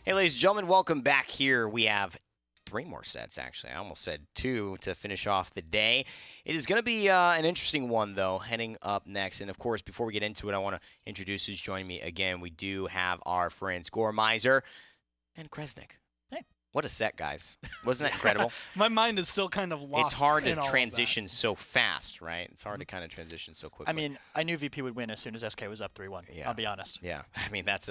Hey, ladies and gentlemen, welcome back here. We have 3 more sets, actually. I almost said 2 to finish off the day. It is going to be an interesting one, though, heading up next. And, of course, before we get into it, I want to introduce who's joining me again. We do have our friends Gormizer and Kresnik. Hey. What a set, guys. Wasn't that incredible? My mind is still kind of lost. It's hard to in all of transition so fast, right? It's hard to kind of transition so quickly. I mean, I knew VP would win as soon as SK was up 3-1. Yeah. I'll be honest. Yeah, I mean that's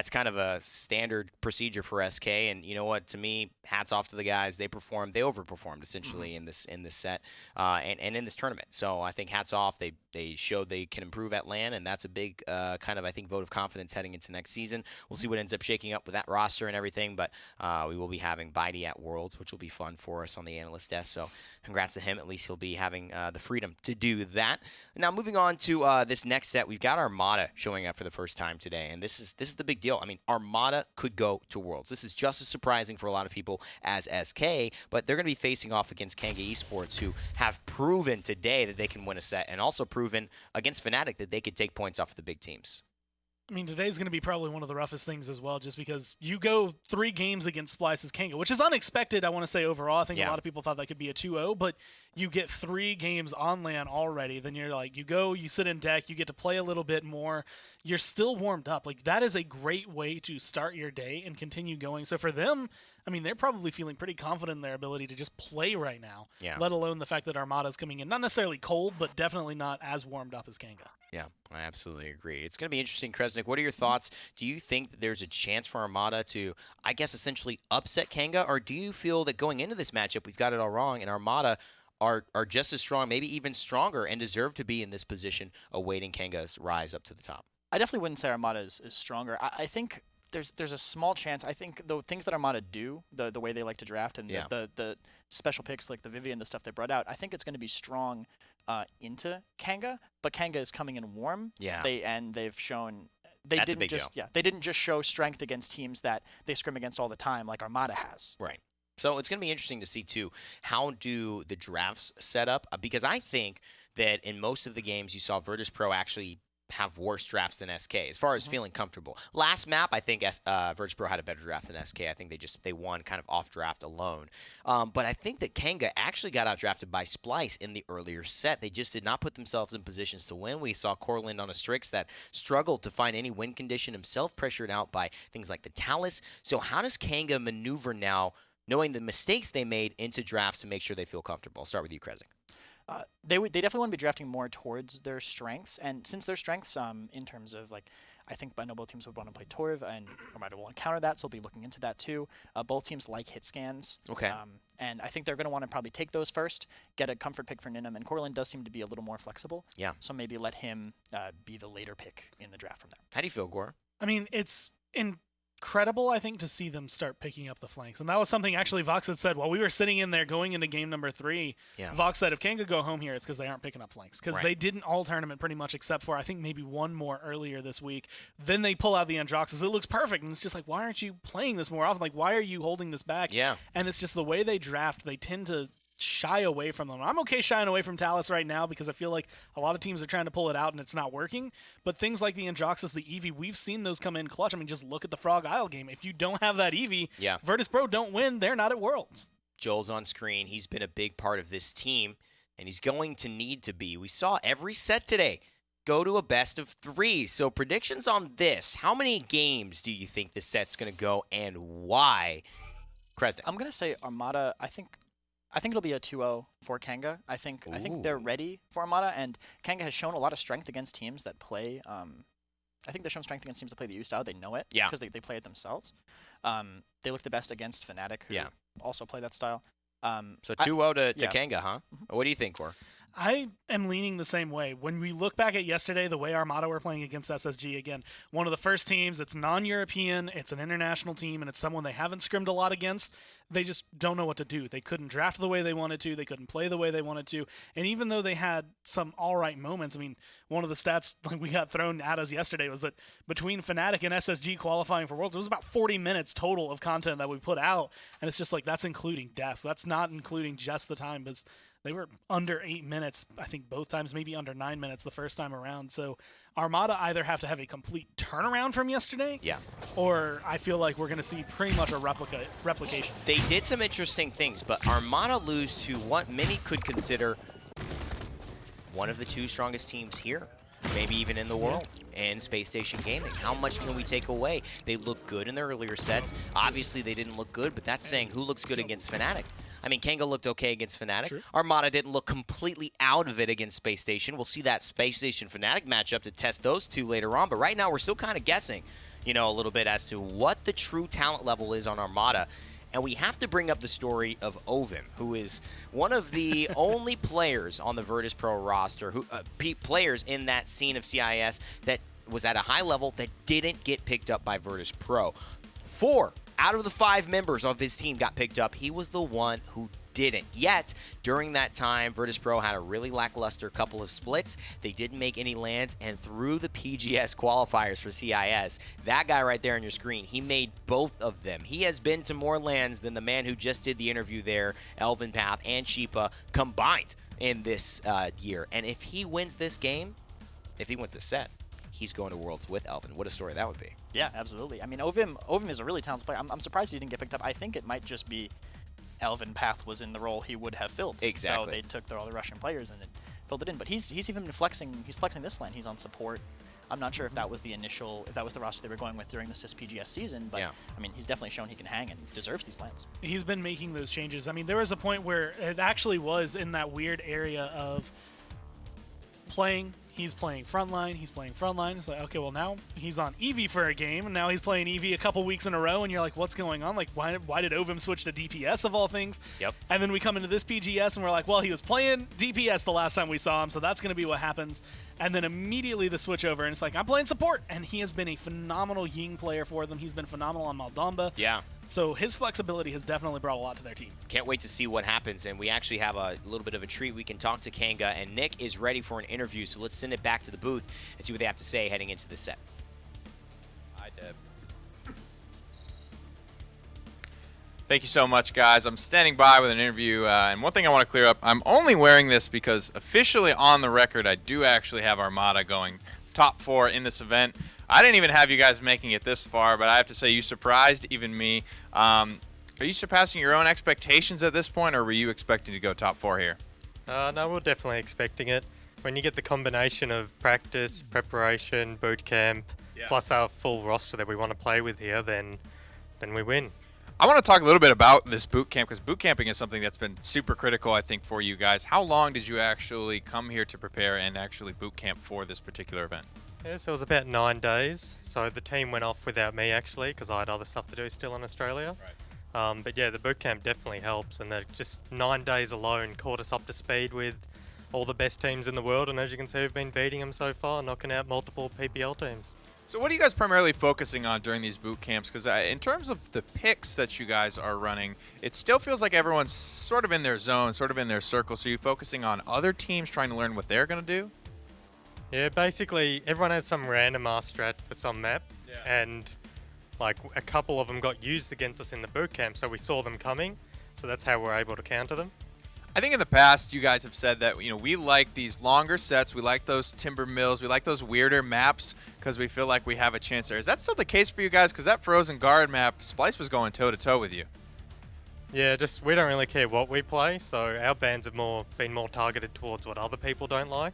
kind of a standard procedure for SK, and you know what? To me, hats off to the guys. They overperformed essentially in this set, and in this tournament. So I think hats off. They showed they can improve at LAN, and that's a big kind of I think vote of confidence heading into next season. We'll see what ends up shaking up with that roster and everything, but we will be having Bidey at Worlds, which will be fun for us on the analyst desk. So congrats to him. At least he'll be having the freedom to do that. Now moving on to this next set, we've got Armada showing up for the first time today, and this is the big deal. I mean, Armada could go to Worlds. This is just as surprising for a lot of people as SK, but they're going to be facing off against Kanga Esports, who have proven today that they can win a set, and also proven against Fnatic that they could take points off of the big teams. I mean, today's going to be probably one of the roughest things as well, just because you go 3 games against Splice's Kanga, which is unexpected, I want to say, overall. I think a lot of people thought that could be a 2-0, but you get 3 games on LAN already. Then you're like, you sit in deck, you get to play a little bit more. You're still warmed up. Like, that is a great way to start your day and continue going. So for them, I mean, they're probably feeling pretty confident in their ability to just play right now, let alone the fact that Armada's coming in. Not necessarily cold, but definitely not as warmed up as Kanga. Yeah, I absolutely agree. It's going to be interesting, Kresnik. What are your thoughts? Do you think that there's a chance for Armada to, I guess, essentially upset Kanga? Or do you feel that going into this matchup, we've got it all wrong, and Armada are just as strong, maybe even stronger, and deserve to be in this position awaiting Kanga's rise up to the top? I definitely wouldn't say Armada is stronger. I think there's a small chance. I think the things that Armada do, the way they like to draft, and the special picks like the Vivian, the stuff they brought out, I think it's going to be strong into Kanga, but Kanga is coming in warm. Yeah. They've shown they didn't just show strength against teams that they scrim against all the time like Armada has. Right. So it's going to be interesting to see too, how do the drafts set up? Because I think that in most of the games you saw Virtus Pro actually have worse drafts than SK as far as feeling comfortable. Last map, I think Virtus Pro had a better draft than SK. I think they won kind of off draft alone. But I think that Kanga actually got out drafted by Splice in the earlier set. They just did not put themselves in positions to win. We saw Corland on a Strix that struggled to find any win condition himself, pressured out by things like the Talus. So how does Kanga maneuver now, knowing the mistakes they made into drafts to make sure they feel comfortable? I'll start with you, Kresnik. They definitely want to be drafting more towards their strengths, and since their strengths, in terms of like, I think I know both teams would want to play Torv, and Armada will counter that, so they'll be looking into that too. Both teams like hit scans, and I think they're going to want to probably take those first, get a comfort pick for Ninum, and Corland does seem to be a little more flexible. Yeah. So maybe let him be the later pick in the draft from there. How do you feel, Gore? I mean, it's incredible, I think, to see them start picking up the flanks. And that was something actually Vox had said while we were sitting in there going into game number 3. Vox said if Kanga go home here, it's because they aren't picking up flanks. Because they didn't all tournament pretty much except for, I think, maybe one more earlier this week. Then they pull out the Androxus. It looks perfect. And it's just like, why aren't you playing this more often? Like, why are you holding this back? Yeah. And it's just the way they draft, they tend to shy away from them. I'm okay shying away from Talus right now because I feel like a lot of teams are trying to pull it out and it's not working. But things like the Androxus, the Eevee, we've seen those come in clutch. I mean, just look at the Frog Isle game. If you don't have that Eevee, Virtus Pro don't win. They're not at Worlds. Joel's on screen. He's been a big part of this team, and he's going to need to be. We saw every set today go to a best of 3. So predictions on this. How many games do you think this set's going to go, and why? Kresnik. I'm going to say Armada, I think it'll be a 2-0 for Kanga. I think they're ready for Armada, and Kanga has shown a lot of strength against teams that play. I think they've shown strength against teams that play the U style. They know it because they play it themselves. They look the best against Fnatic, who also play that style. So 2-0 to Kanga, huh? What do you think, Cor? I am leaning the same way. When we look back at yesterday, the way Armada were playing against SSG, again, one of the first teams, it's non-European, it's an international team, and it's someone they haven't scrimmed a lot against. They just don't know what to do. They couldn't draft the way they wanted to. They couldn't play the way they wanted to. And even though they had some all right moments, I mean, one of the stats we got thrown at us yesterday was that between Fnatic and SSG qualifying for Worlds, it was about 40 minutes total of content that we put out. And it's just like, that's including deaths. That's not including just the time, because They were under 8 minutes, I think both times, maybe under 9 minutes the first time around. So Armada either have to have a complete turnaround from yesterday, or I feel like we're going to see pretty much a replication. They did some interesting things, but Armada lose to what many could consider one of the 2 strongest teams here, maybe even in the world, in Space Station Gaming. How much can we take away? They look good in their earlier sets. Obviously, they didn't look good, but that's saying who looks good against Fnatic. I mean, Kanga looked okay against Fnatic. True. Armada didn't look completely out of it against Space Station. We'll see that Space Station Fnatic matchup to test those 2 later on, but right now we're still kind of guessing, a little bit as to what the true talent level is on Armada. And we have to bring up the story of Ovim, who is one of the only players on the Virtus Pro roster, players in that scene of CIS that was at a high level that didn't get picked up by Virtus Pro. 4 out of the 5 members of his team got picked up. He was the one who didn't. Yet, during that time, Virtus Pro had a really lackluster couple of splits. They didn't make any lands, and through the PGS qualifiers for CIS, that guy right there on your screen, he made both of them. He has been to more lands than the man who just did the interview there, Elvin Path and Sheepa, combined in this year. And if he wins this game, if he wins this set, he's going to Worlds with Elvin. What a story that would be. Yeah, absolutely. I mean, Ovim is a really talented player. I'm surprised he didn't get picked up. I think it might just be Elvin Path was in the role he would have filled. Exactly. So they took all the Russian players and it filled it in. But he's even flexing. He's flexing this lane. He's on support. I'm not sure if that was the roster they were going with during the CIS season, but I mean, he's definitely shown he can hang and deserves these lands. He's been making those changes. I mean, there was a point where it actually was in that weird area of playing. He's playing frontline. It's like, okay, well, now he's on Eevee for a game, and now he's playing Eevee a couple weeks in a row, and you're like, what's going on? Like, why did Ovim switch to DPS of all things? Yep. And then we come into this PGS, and we're like, well, he was playing DPS the last time we saw him, so that's going to be what happens. And then immediately the switch over, and it's like, I'm playing support, and he has been a phenomenal Ying player for them. He's been phenomenal on Maldamba. Yeah. So his flexibility has definitely brought a lot to their team. Can't wait to see what happens, and we actually have a little bit of a treat. We can talk to Kanga, and Nick is ready for an interview, so let's send it back to the booth and see what they have to say heading into the set. Hi, Deb. Thank you so much, guys. I'm standing by with an interview, and one thing I want to clear up, I'm only wearing this because officially on the record, I do actually have Armada going top 4 in this event. I didn't even have you guys making it this far, but I have to say you surprised even me. Are you surpassing your own expectations at this point, or were you expecting to go top 4 here? No, we're definitely expecting it. When you get the combination of practice, preparation, boot camp, plus our full roster that we want to play with here, then we win. I want to talk a little bit about this boot camp, because boot camping is something that's been super critical, I think, for you guys. How long did you actually come here to prepare and actually boot camp for this particular event? Yeah, so it was about 9 days. So the team went off without me, actually, because I had other stuff to do still in Australia. Right. But yeah, the boot camp definitely helps, and just 9 days alone caught us up to speed with all the best teams in the world, and as you can see, we've been beating them so far, knocking out multiple PPL teams. So what are you guys primarily focusing on during these boot camps? Because in terms of the picks that you guys are running, it still feels like everyone's sort of in their zone, sort of in their circle. So you're focusing on other teams trying to learn what they're going to do? Yeah, basically everyone has some random ass strat for some map, and like a couple of them got used against us in the boot camp, so we saw them coming, so that's how we're able to counter them. I think in the past you guys have said that we like these longer sets, we like those timber mills, we like those weirder maps because we feel like we have a chance there. Is that still the case for you guys? Because that Frozen Guard map, Splice was going toe to toe with you. Yeah, just we don't really care what we play, so our bans have been more targeted towards what other people don't like.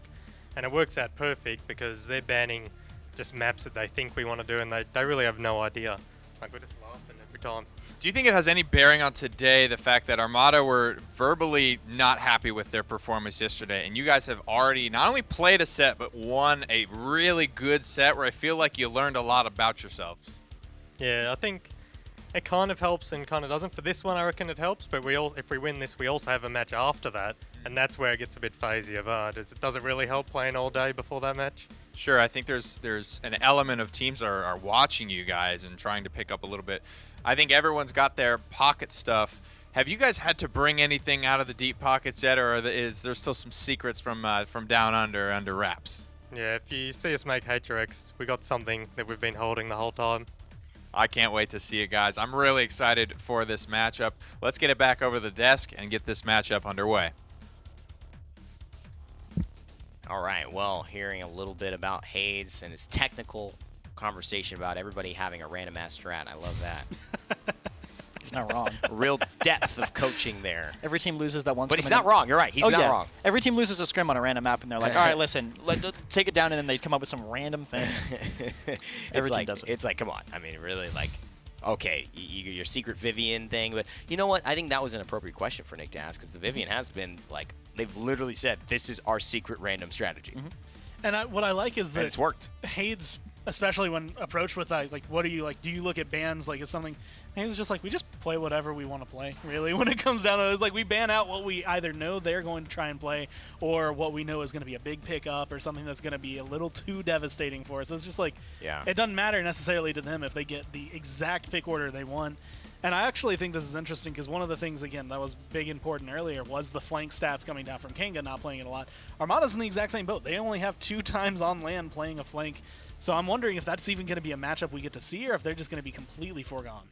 And it works out perfect because they're banning just maps that they think we want to do, and they really have no idea. Like, we're just laughing every time. Do you think it has any bearing on today, the fact that Armada were verbally not happy with their performance yesterday, and you guys have already not only played a set, but won a really good set where I feel like you learned a lot about yourselves? Yeah, I think it kind of helps and kind of doesn't. For this one, I reckon it helps, but if we win this, we also have a match after that, and that's where it gets a bit phasey of does it really help playing all day before that match? Sure, I think there's an element of teams are watching you guys and trying to pick up a little bit. I think everyone's got their pocket stuff. Have you guys had to bring anything out of the deep pockets yet, or is there still some secrets from down under wraps? Yeah, if you see us make HRX, we got something that we've been holding the whole time. I can't wait to see it, guys. I'm really excited for this matchup. Let's get it back over the desk and get this matchup underway. All right, well, hearing a little bit about Hades and his technical conversation about everybody having a random ass strat. I love that. He's not wrong. Real depth of coaching there. Every team loses that once. But he's not wrong. You're right. He's not wrong. Every team loses a scrim on a random map, and they're like, all right, listen, let's take it down, and then they come up with some random thing. Every team does it. It's like, come on. I mean, really, like, okay, your secret Vivian thing. But you know what? I think that was an appropriate question for Nick to ask, because the Vivian has been, like, they've literally said, this is our secret random strategy. And what I like is that it's worked. Hades, especially when approached with that, like, what do you, like, do you look at bans, like, as something, Hades is just like, we just play whatever we want to play, really, when it comes down to it. It's like, we ban out what we either know they're going to try and play, or what we know is going to be a big pickup, or something that's going to be a little too devastating for us. So it's just like, it doesn't matter necessarily to them if they get the exact pick order they want. And I actually think this is interesting, because one of the things, again, that was big important earlier was the flank stats coming down from Kanga, not playing it a lot. Armada's in the exact same boat. They only have 2 times on land playing a flank. So I'm wondering if that's even going to be a matchup we get to see, or if they're just going to be completely foregone.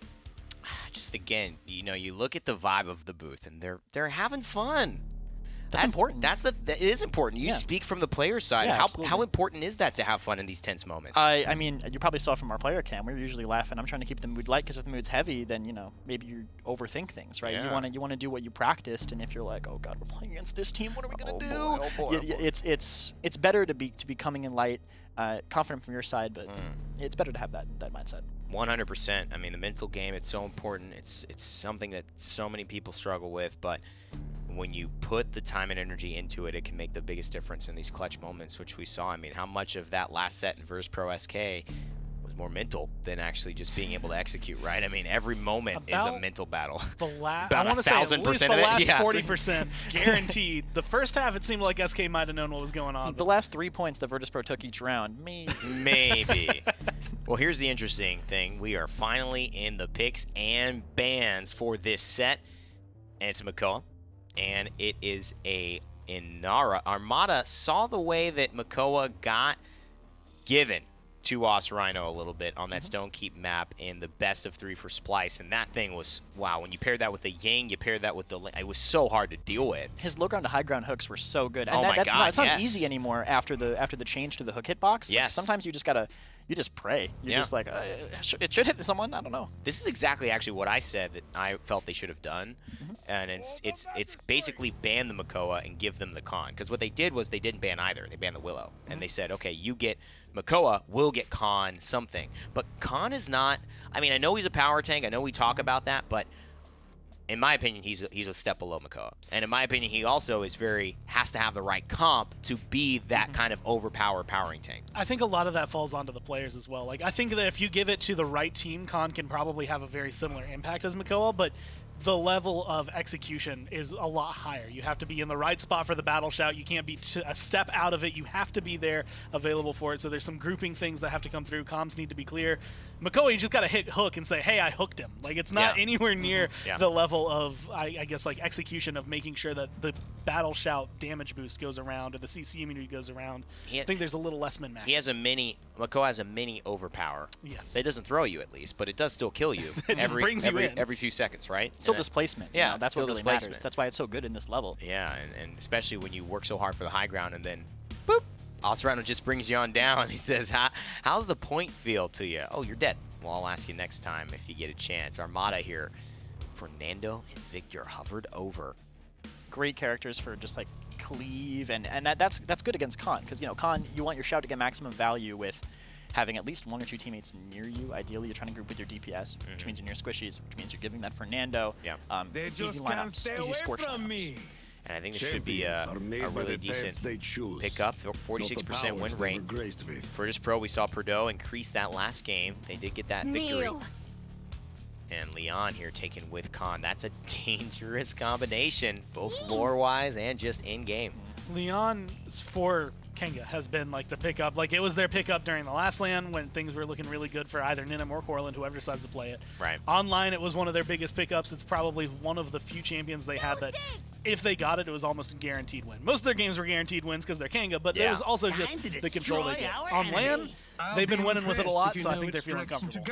Just again, you know, you look at the vibe of the booth, and they're having fun. That's important. That is important. You speak from the player side. Yeah, how important is that to have fun in these tense moments? I mean, you probably saw from our player cam. We're usually laughing. I'm trying to keep the mood light, because if the mood's heavy, then, you know, maybe you overthink things, right? Yeah. You want to do what you practiced, and if you're like, oh god, we're playing against this team, what are we gonna do? Oh boy. It's better to be coming in light, confident from your side, but it's better to have that mindset. 100%. I mean, the mental game, it's so important. It's something that so many people struggle with, but when you put the time and energy into it, it can make the biggest difference in these clutch moments, which we saw. I mean, how much of that last set in Versus Pro SK was more mental than actually just being able to execute, right? I mean, every moment is a mental battle. The last, About I want to say at least 1,000% the of it. last Yeah. 40%, guaranteed. The first half, it seemed like SK might have known what was going on. The last 3 points that Virtus Pro took each round, Maybe. Well, here's the interesting thing. We are finally in the picks and bans for this set, and it's Makoa, and it is a Inara. Armada saw the way that Makoa got given to Os Rhino a little bit on that Stone Keep map in the best of 3 for Splice, and that thing was, wow, when you paired that with the Ying, you paired that with the, it was so hard to deal with. his low ground to high ground hooks were so good, and Oh my that's God, it's not yes. easy anymore after the change to the hook hitbox. Yes. Sometimes you just pray. You're just like, it should hit someone. I don't know. This is exactly actually what I said that I felt they should have done, and it's basically ban the Makoa and give them the Khan, because what they did was they didn't ban either. They banned the Willow, and they said, okay, you get Makoa, we'll get Khan something. But Khan is not, I mean, I know he's a power tank, I know we talk about that, but in my opinion, he's a step below Makoa. And in my opinion, he also has to have the right comp to be that kind of powering tank. I think a lot of that falls onto the players as well. Like, I think that if you give it to the right team, Khan can probably have a very similar impact as Makoa, but the level of execution is a lot higher. You have to be in the right spot for the battle shout. You can't be a step out of it. You have to be there available for it. So there's some grouping things that have to come through. Comms need to be clear. Makoa, you just got to hit hook and say, hey, I hooked him. Like, it's not anywhere near the level of, I guess, like, execution of making sure that the battle shout damage boost goes around or the CC immunity goes around. I think there's a little less min-max. Makoa has a mini overpower. Yes. It doesn't throw you, at least, but it does still kill you every few seconds, right? Still displacement. Yeah, you know, that's still what really displacement. matters. That's why it's so good in this level. Yeah, and especially when you work so hard for the high ground and then, boop, Osrano just brings you on down. He says, how's the point feel to you? Oh, you're dead. Well, I'll ask you next time if you get a chance. Armada here. Fernando and Victor hovered over. Great characters for just like cleave, and that's good against Khan, because, you know, Khan, you want your shout to get maximum value with having at least 1 or 2 teammates near you. Ideally, you're trying to group with your DPS, which means you're near squishies, which means you're giving that Fernando. Easy lineups, easy scorch lineups. And I think this should be a really decent pickup. 46% win rate. Virtus Pro, we saw Perdo increase that last game. They did get that victory. And Leon here taken with Khan. That's a dangerous combination, both lore-wise and just in-game. Leon for Kanga has been like the pickup. Like, it was their pickup during the last LAN when things were looking really good for either Ninum or Corland, whoever decides to play it. Right. Online, it was one of their biggest pickups. It's probably one of the few champions they had that, if they got it, it was almost a guaranteed win. Most of their games were guaranteed wins because they're Kanga, but it was also just the control they get. On LAN, They've been winning with it a lot, so I think they're feeling comfortable.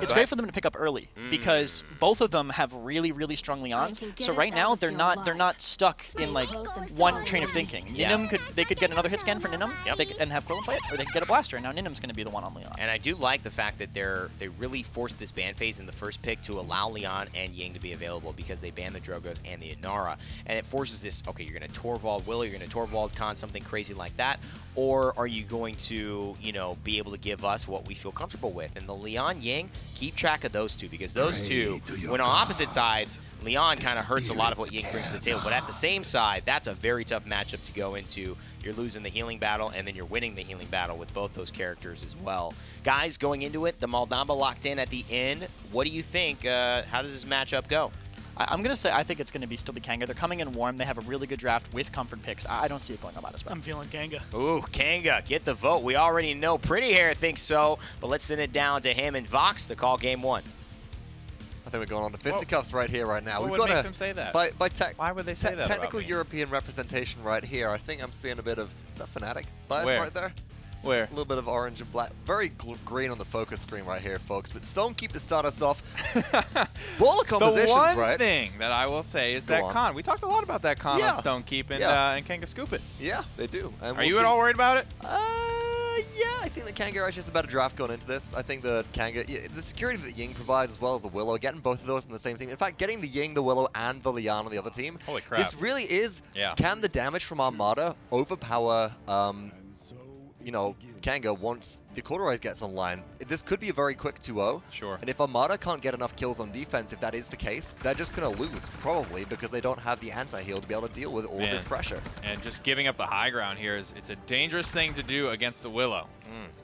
It's great for them to pick up early because both of them have really, really strong Leons. So right now they're not stuck in like one train of thinking. Ninum they could get another hit scan for Ninum and have Quillen play it, or they could get a blaster. And now Ninum's going to be the one on Leon. And I do like the fact that they really forced this ban phase in the first pick to allow Leon and Ying to be available because they banned the Drogos and the Inara, and it forces this. Okay, you're going to Torvald Willow, you're going to Torvald Khan, something crazy like that, or are you going to be able to give us what we feel comfortable with? And the Leon Ying, keep track of those two because those two, when on opposite sides, Leon kind of hurts a lot of what Ying brings to the table. But at the same side, that's a very tough matchup to go into. You're losing the healing battle, and then you're winning the healing battle with both those characters as well. Guys, going into it, the Maldamba locked in at the end. What do you think? How does this matchup go? I'm going to say I think it's going to still be Kanga. They're coming in warm. They have a really good draft with comfort picks. I don't see it going Armada's way. I'm feeling Kanga. Ooh, Kanga, get the vote. We already know Pretty Hair thinks so, but let's send it down to him and Vox to call game one. I think we're going on to fisticuffs right here, right now. What We've would got make them say that? Why would they say that? Technical European representation right here. I think I'm seeing a bit of, is that Fnatic bias Where? right there? Just Where? A little bit of orange and black. Very green on the focus screen right here, folks. But Stonekeep to start us off. Baller compositions, the one right? thing that I will say is that Khan. We talked a lot about that Khan on Stonekeep and Kanga Scoop it. Yeah, they do. And Are you at all worried about it? Yeah, I think the Kanga actually has a better draft going into this. I think the Kanga, the security that Ying provides as well as the Willow, getting both of those in the same team. In fact, getting the Ying, the Willow, and the Leon on the other team. Holy crap. This really is, can the damage from Armada overpower, Kanga once the Cauterize gets online? This could be a very quick 2-0. Sure. And if Armada can't get enough kills on defense, if that is the case, they're just going to lose, probably, because they don't have the anti-heal to be able to deal with all this pressure. And just giving up the high ground here it's a dangerous thing to do against the Willow.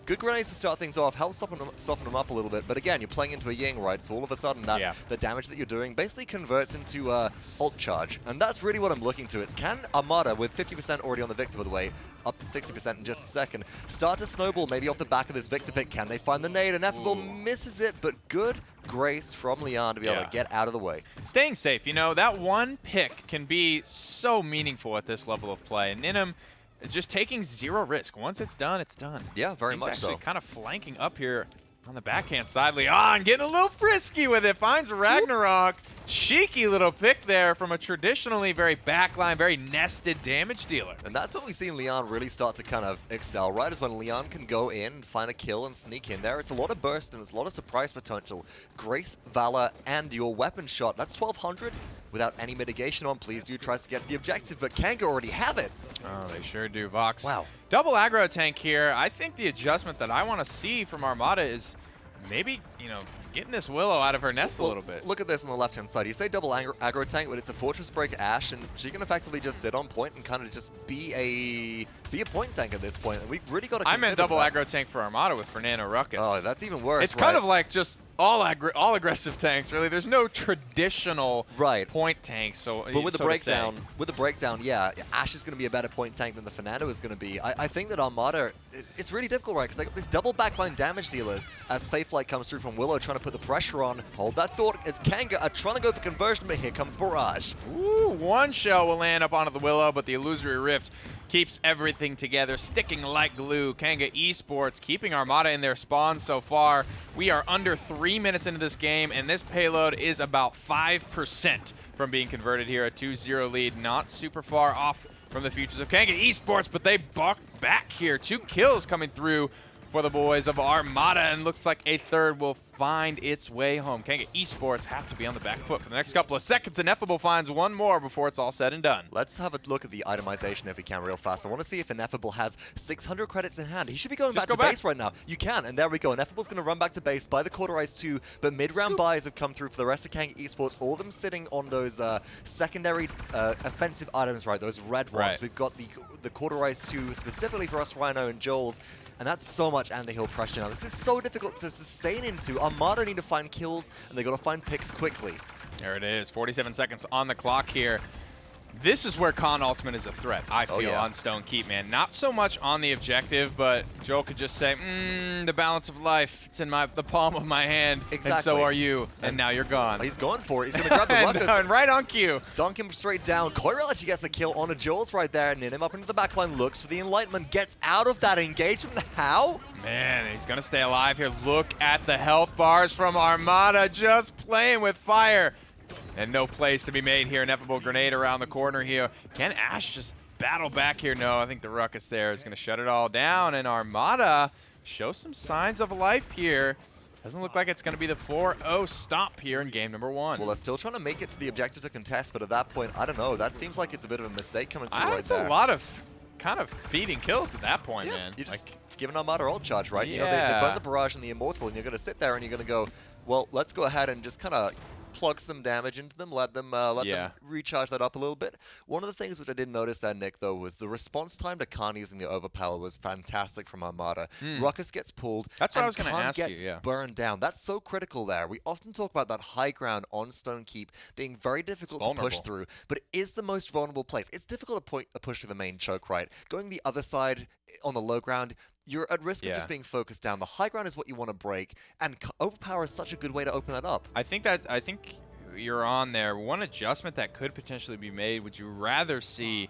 Good grenades to start things off, help soften them up a little bit, but again, you're playing into a Ying, right? So all of a sudden, the damage that you're doing basically converts into ult charge, and that's really what I'm looking to. It's can Armada, with 50% already on the Victor, by the way, up to 60% in just a second, start to snowball maybe off the back of this Victor pick? Can they find the nade? Ineffable misses it, but good grace from Leon to be able to get out of the way. Staying safe, that one pick can be so meaningful at this level of play, and Ninum just taking zero risk. Once it's done, it's done. Yeah, very much so. He's actually kind of flanking up here on the backhand side. Leon getting a little frisky with it. Finds Ragnarok. Cheeky little pick there from a traditionally very backline, very nested damage dealer. And that's what we've seen Leon really start to kind of excel, right? Is when Leon can go in, find a kill, and sneak in there. It's a lot of burst and it's a lot of surprise potential. Grace, Valor, and your weapon shot. That's 1,200 without any mitigation on. Please do tries to get to the objective, but Kanga already have it. Oh, they sure do. Vox. Wow. Double aggro tank here. I think the adjustment that I want to see from Armada is maybe, getting this Willow out of her nest a little bit. Look at this on the left-hand side. You say double aggro tank, but it's a Fortress Break Ashe, and she can effectively just sit on point and kind of just be a point tank at this point. And we've really got to consider I meant double this. aggro tank for Armada with Fernando Ruckus. Oh, that's even worse. It's kind of like just all aggressive tanks, really. There's no traditional point tank. So, but with the breakdown, yeah, Ashe is going to be a better point tank than the Fernando is going to be. I think that Armada, it's really difficult, right? Because they got these double backline damage dealers as Faithlight comes through from Willow, trying to put the pressure on. Hold that thought. As Kanga are trying to go for conversion, but here comes Barrage. Ooh, one shell will land up onto the Willow, but the Illusory Rift keeps everything together, sticking like glue. Kanga Esports keeping Armada in their spawn so far. We are under 3 minutes into this game, and this payload is about 5% from being converted here. A 2-0 lead, not super far off from the futures of Kanga Esports, but they buck back here. 2 kills coming through for the boys of Armada, and looks like a third will find its way home. Kanga Esports have to be on the back foot for the next couple of seconds. Ineffable finds one more before it's all said and done. Let's have a look at the itemization if we can real fast. I want to see if Ineffable has 600 credits in hand. He should be going back to base right now. You can, and there we go. Ineffable's going to run back to base by the Cauterize 2, but mid-round buys have come through for the rest of Kanga Esports, all of them sitting on those secondary offensive items, right, those red ones. We've got the Cauterize 2 specifically for us, Rhino and Joel's, and that's so much anti-heal pressure now. This is so difficult to sustain into. Armada need to find kills, and they got to find picks quickly. There it is. 47 seconds on the clock here. This is where Con Ultimate is a threat, I feel, on Stone Keep, man. Not so much on the objective, but Joel could just say, the balance of life, it's in the palm of my hand, and so are you, and now you're gone. He's going for it. He's going to grab the Ruckus. and right on cue. Dunk him straight down. Coirel actually gets the kill on a Jules right there, and him up into the backline, looks for the Enlightenment, gets out of that engagement. How? Man, he's going to stay alive here. Look at the health bars from Armada, just playing with fire. And no place to be made here. Ineffable grenade around the corner here. Can Ash just battle back here? No, I think the Ruckus there is going to shut it all down. And Armada shows some signs of life here. Doesn't look like it's going to be the 4-0 stop here in game number 1. Well, they're still trying to make it to the objective to contest, but at that point, I don't know. That seems like it's a bit of a mistake coming through right there. That's a lot of kind of feeding kills at that point, man. You're just giving Armada ult charge, right? You know, they burn the Barrage and the Immortal, and you're going to sit there and you're going to go, well, let's go ahead and just kind of plug some damage into them, let them recharge that up a little bit. One of the things which I did notice there, Nick, though, was the response time to Khan using the Overpower was fantastic from Armada. Ruckus gets pulled, That's what and I was going to ask gets you, burned down. That's so critical there. We often talk about that high ground on Stone Keep being very difficult to push through, but it is the most vulnerable place. It's difficult to push through the main choke, right? Going the other side on the low ground, you're at risk of just being focused down. The high ground is what you want to break, and Overpower is such a good way to open that up. I think you're on there. One adjustment that could potentially be made, would you rather see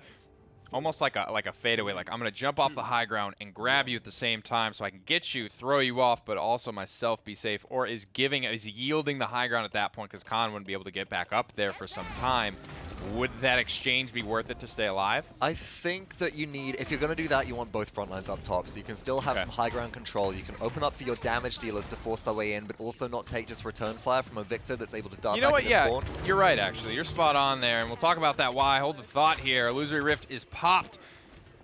almost like a fadeaway, like I'm going to jump off the high ground and grab you at the same time so I can get you, throw you off, but also myself be safe, or is yielding the high ground at that point because Khan wouldn't be able to get back up there for some time? Would that exchange be worth it to stay alive? I think that you need, if you're going to do that, you want both front lines up top, so you can still have some high ground control. You can open up for your damage dealers to force their way in, but also not take just return fire from a Victor that's able to dart back into spawn. You're right, actually. You're spot on there, and we'll talk about that why. Hold the thought here. Illusory Rift is popped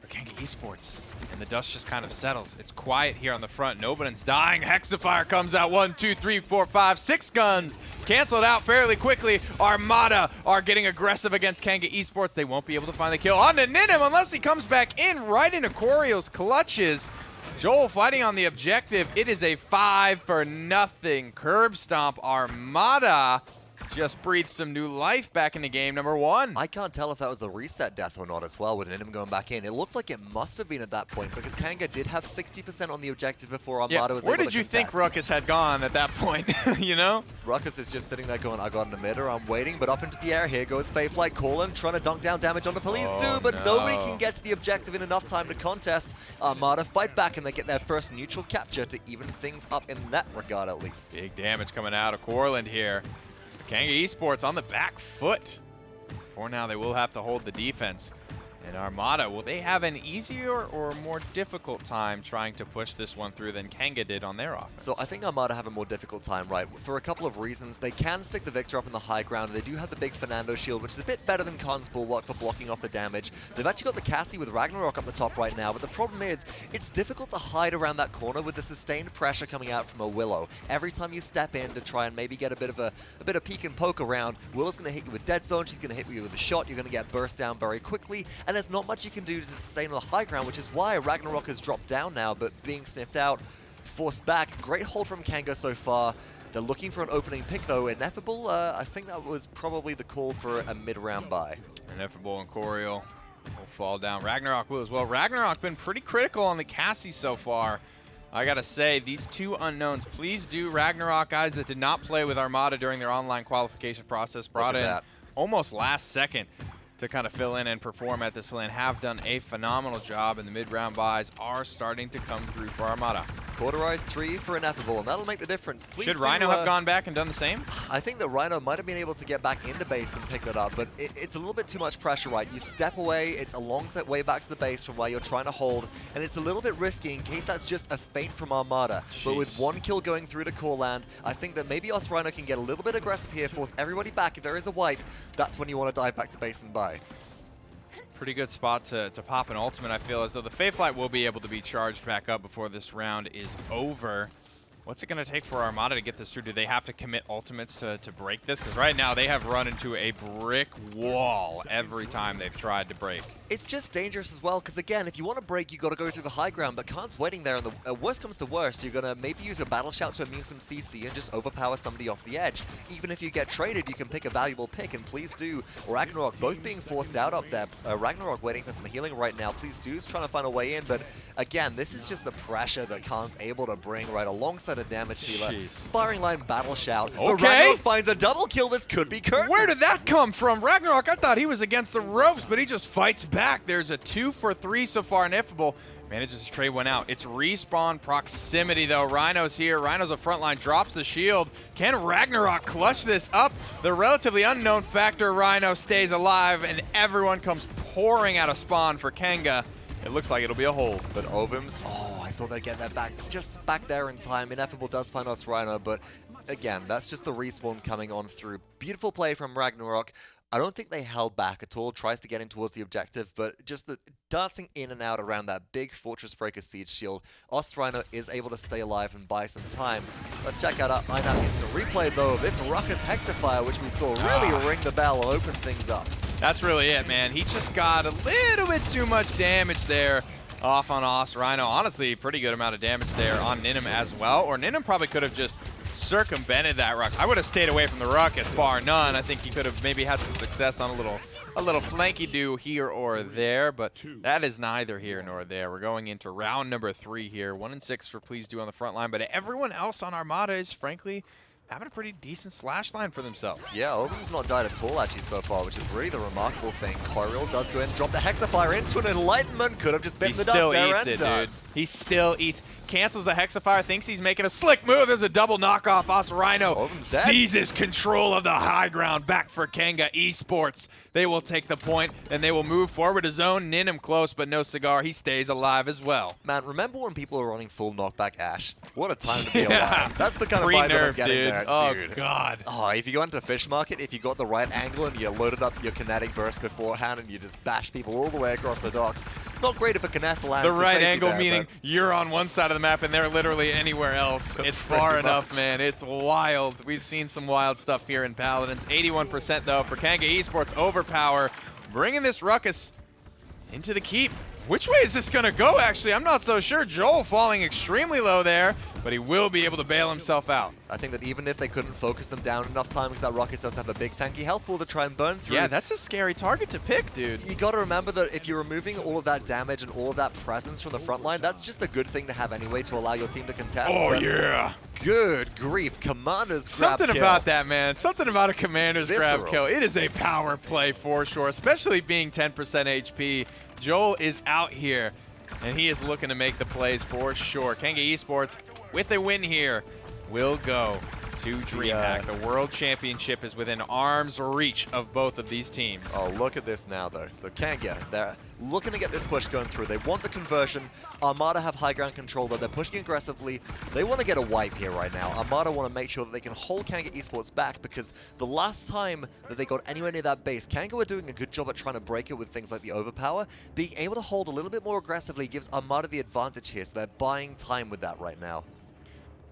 for Kanga Esports, and the dust just kind of settles. It's quiet here on the front. Nobody's dying. Hexifier comes out. 1, 2, 3, 4, 5, 6 guns. Canceled out fairly quickly. Armada are getting aggressive against Kanga Esports. They won't be able to find the kill on to Ninim unless he comes back in right into Corio's clutches. Joel fighting on the objective. It is a 5-0 curb stomp. Armada just breathed some new life back into game number 1. I can't tell if that was a reset death or not as well with Ninim going back in. It looked like it must have been at that point because Kanga did have 60% on the objective before Armada was able to contest. Where did you think Ruckus had gone at that point, you know? Ruckus is just sitting there going, I got an emitter, I'm waiting, but up into the air, here goes Fayflight Corlin, trying to dunk down damage on the police but nobody can get to the objective in enough time to contest. Armada fight back and they get their first neutral capture to even things up in that regard at least. Big damage coming out of Corland here. Kanga Esports on the back foot. For now, they will have to hold the defense. And Armada, will they have an easier or more difficult time trying to push this one through than Kanga did on their offense? So I think Armada have a more difficult time, right? For a couple of reasons. They can stick the Victor up in the high ground. They do have the big Fernando shield, which is a bit better than Khan's Bulwark for blocking off the damage. They've actually got the Cassie with Ragnarok up the top right now, but the problem is, it's difficult to hide around that corner with the sustained pressure coming out from a Willow. Every time you step in to try and maybe get a bit of peek and poke around, Willow's going to hit you with Dead Zone, she's going to hit you with a shot, you're going to get burst down very quickly, and there's not much you can do to sustain on the high ground, which is why Ragnarok has dropped down now, but being sniffed out, forced back. Great hold from Kanga so far. They're looking for an opening pick though. Ineffable, I think that was probably the call for a mid-round buy. Ineffable and Coriel will fall down. Ragnarok will as well. Ragnarok been pretty critical on the Cassie so far. I gotta say, these two unknowns, please do. Ragnarok guys that did not play with Armada during their online qualification process, brought in almost last second to kind of fill in and perform at this lane, have done a phenomenal job, and the mid-round buys are starting to come through for Armada. Cauterized 3 for Ineffable, and that'll make the difference. Please Should Rhino have gone back and done the same? I think that Rhino might have been able to get back into base and pick that up, but it's a little bit too much pressure, right? You step away, it's a long way back to the base from where you're trying to hold, and it's a little bit risky in case that's just a feint from Armada. Jeez. But with one kill going through to Corland, I think that maybe us Rhino can get a little bit aggressive here, force everybody back. If there is a wipe, that's when you want to dive back to base and buy. Pretty good spot to pop an ultimate. I feel as though the Fayflight will be able to be charged back up before this round is over. What's it going to take for Armada to get this through? Do they have to commit ultimates to break this? Because right now they have run into a brick wall every time they've tried to break. It's just dangerous as well, because again, if you want to break, you got to go through the high ground, but Khan's waiting there, and the worst comes to worst, you're going to maybe use a battle shout to immune some CC and just overpower somebody off the edge. Even if you get traded, you can pick a valuable pick, and Please Do, Ragnarok both being forced out up there. Ragnarok waiting for some healing right now. Please Do is trying to find a way in, but again, this is just the pressure that Khan's able to bring right alongside a damage dealer. Firing line battle shout. Okay. But Ragnarok finds a double kill. This could be curtains. Where did that come from? Ragnarok, I thought he was against the ropes, but he just fights back. There's a 2-for-3 so far. Ineffable manages to trade one out. It's respawn proximity, though. Rhino's here. Rhino's a front line, drops the shield. Can Ragnarok clutch this up? The relatively unknown factor, Rhino stays alive, and everyone comes pouring out of spawn for Kanga. It looks like it'll be a hold. But Ovim's, I thought they'd get that back just back there in time. Ineffable does find us Rhino, but again, that's just the respawn coming on through. Beautiful play from Ragnarok. I don't think they held back at all, tries to get in towards the objective, but just the dancing in and out around that big Fortress Breaker Siege shield. Rhino is able to stay alive and buy some time. Let's check out our INAP instant replay, though, of this Ruckus Hexafire, which we saw really ring the bell and open things up. That's really it, man. He just got a little bit too much damage there off on Rhino. Honestly, pretty good amount of damage there on Ninim as well, or Ninim probably could have just circumvented that ruck. I would have stayed away from the ruckus, bar none. I think he could have maybe had some success on a little flanky do here or there, but that is neither here nor there. We're going into round number 3 here. 1-6 for Please Do on the front line, but everyone else on Armada is frankly having a pretty decent slash line for themselves. Yeah, Ovim's not died at all actually so far, which is really the remarkable thing. Coryell does go in and drop the Hexafire into an Enlightenment. Could have just bitten the dust there and does. He still eats. Cancels the Hexafire, thinks he's making a slick move. There's a double knockoff. Rhino seizes control of the high ground. Back for Kanga Esports. They will take the point, and they will move forward to zone. Ninim close, but no cigar. He stays alive as well. Man, remember when people were running full knockback Ash? What a time to be alive. That's the kind of vibe that I'm getting there, dude. Oh, God. Oh, if you go into Fish Market, if you got the right angle and you loaded up your kinetic burst beforehand and you just bash people all the way across the docks, not great if a Canessa lands the right angle there, meaning you're on one side of the map and they're literally anywhere else. It's far enough, man. It's wild. We've seen some wild stuff here in Paladins. 81% though for Kanga Esports. Overpower, bringing this ruckus into the keep. Which way is this going to go, actually? I'm not so sure. Joel falling extremely low there, but he will be able to bail himself out. I think that even if they couldn't focus them down enough time, because that Ruckus does have a big tanky health pool to try and burn through. Yeah, that's a scary target to pick, dude. You got to remember that if you're removing all of that damage and all of that presence from the front line, that's just a good thing to have anyway to allow your team to contest. Oh, but yeah. Good grief. Commander's grab Something kill. about that, man. Something about a Commander's grab kill. It is a power play for sure, especially being 10% HP. Joel is out here, and he is looking to make the plays for sure. Kanga Esports, with a win here, will go to DreamHack. The World Championship is within arm's reach of both of these teams. Oh, look at this now, though. So Kanga, they're looking to get this push going through. They want the conversion. Armada have high ground control, though. They're pushing aggressively. They want to get a wipe here right now. Armada want to make sure that they can hold Kanga Esports back, because the last time that they got anywhere near that base, Kanga were doing a good job at trying to break it with things like the overpower. Being able to hold a little bit more aggressively gives Armada the advantage here, so they're buying time with that right now.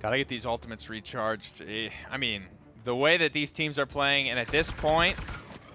Gotta get these ultimates recharged. I mean, the way that these teams are playing, and at this point,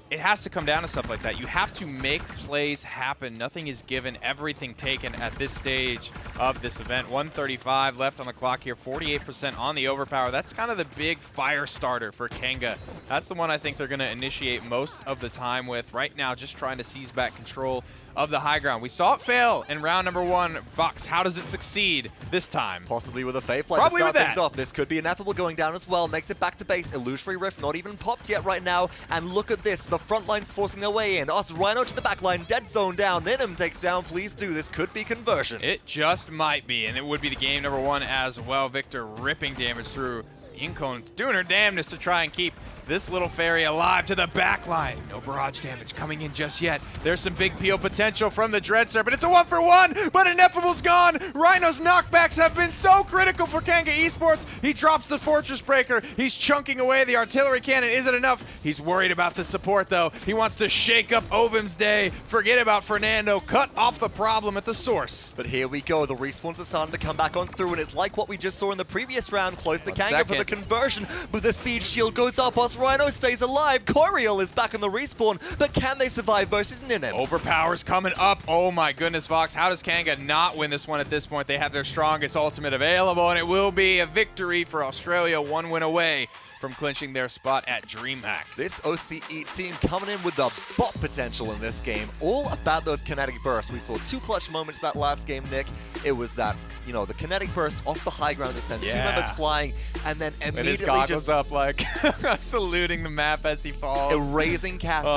it has to come down to stuff like that. You have to make plays happen. Nothing is given, everything taken at this stage of this event. 135 left on the clock here, 48% on the overpower. That's kind of the big fire starter for Kanga. That's the one I think they're gonna initiate most of the time with. Right now, just trying to seize back control of the high ground. We saw it fail in round number 1. Vox, how does it succeed this time? Possibly with a Faith Flight Probably to start with things that. off. This could be Ineffable going down as well. Makes it back to base. Illusory Rift not even popped yet right now. And look at this. The front line's forcing their way in. Rhino to the back line. Dead zone down. Ninim takes down. Please Do. This could be conversion. It just might be, and it would be the game number 1 as well. Victor ripping damage through Incon's doing her damnedest to try and keep this little fairy alive to the back line. No barrage damage coming in just yet. There's some big peel potential from the Dread Serpent. It's a 1-for-1, but Ineffable's gone. Rhino's knockbacks have been so critical for Kanga Esports. He drops the Fortress Breaker. He's chunking away the artillery cannon. Is it enough? He's worried about the support, though. He wants to shake up Ovim's day. Forget about Fernando. Cut off the problem at the source. But here we go. The respawns are starting to come back on through, and it's like what we just saw in the previous round, close to Kanga for the conversion. But the Siege Shield goes up. Us Rhino stays alive. Coriel is back on the respawn, but can they survive versus Ninem? Overpower's coming up. Oh my goodness, Vox. How does Kanga not win this one at this point? They have their strongest ultimate available, and it will be a victory for Australia, 1 win away from clinching their spot at DreamHack. This OCE team coming in with the bot potential in this game. All about those kinetic bursts. We saw 2 clutch moments that last game, Nick. It was that, you know, the kinetic burst off the high ground to send 2 members flying, and then immediately his goggles up like saluting the map as he falls. Erasing Cassie